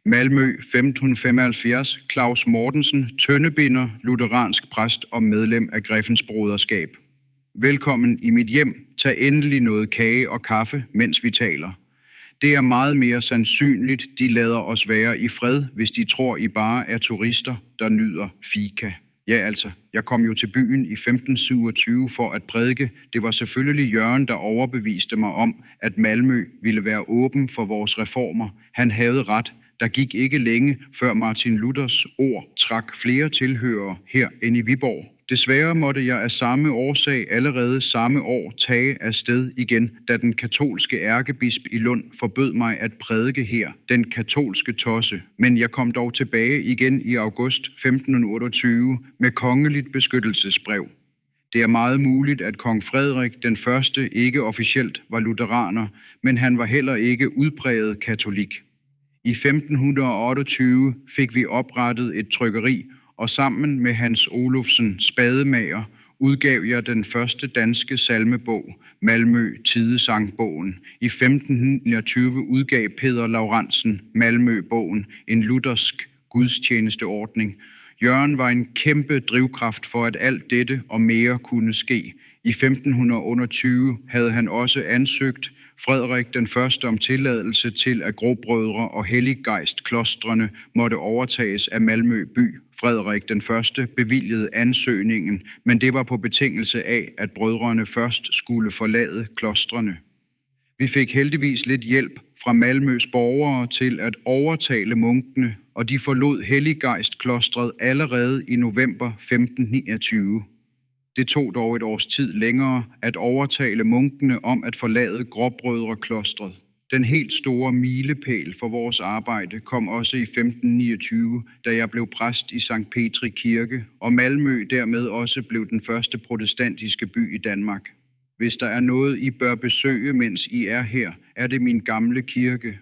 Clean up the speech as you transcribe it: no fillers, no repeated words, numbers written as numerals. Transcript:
Malmø 1575, Claus Mortensen, tøndebinder, lutheransk præst og medlem af Griffens Broderskab. Velkommen i mit hjem. Tag endelig noget kage og kaffe, mens vi taler. Det er meget mere sandsynligt, de lader os være i fred, hvis de tror, I bare er turister, der nyder fika. Ja, altså, jeg kom jo til byen i 1527 for at prædike. Det var selvfølgelig Jørgen, der overbeviste mig om, at Malmø ville være åben for vores reformer. Han havde ret. Der gik ikke længe, før Martin Luthers ord trak flere tilhørere her end i Viborg. Desværre måtte jeg af samme årsag allerede samme år tage afsted igen, da den katolske ærkebisp i Lund forbød mig at prædike her, den katolske tosse. Men jeg kom dog tilbage igen i august 1528 med kongeligt beskyttelsesbrev. Det er meget muligt, at kong Frederik den første ikke officielt var lutheraner, men han var heller ikke udpræget katolik. I 1528 fik vi oprettet et trykkeri, og sammen med Hans Olufsen, spademager, udgav jeg den første danske salmebog, Malmø Tidesangbogen. I 1529 udgav Peder Laurentzen Malmøbogen, en luthersk gudstjenesteordning. Jørgen var en kæmpe drivkraft for, at alt dette og mere kunne ske. I 1528 havde han også ansøgt Frederik den første om tilladelse til, at Gråbrødre og Helliggejst-klostrene måtte overtages af Malmø by. Frederik den første bevilgede ansøgningen, men det var på betingelse af, at brødrene først skulle forlade klostrene. Vi fik heldigvis lidt hjælp fra Malmøs borgere til at overtale munkene, og de forlod Helliggejst-klostret allerede i november 1529. Det tog dog et års tid længere at overtale munkene om at forlade Gråbrødre-klostret. Den helt store milepæl for vores arbejde kom også i 1529, da jeg blev præst i Sankt Petri Kirke, og Malmø dermed også blev den første protestantiske by i Danmark. Hvis der er noget, I bør besøge, mens I er her, er det min gamle kirke.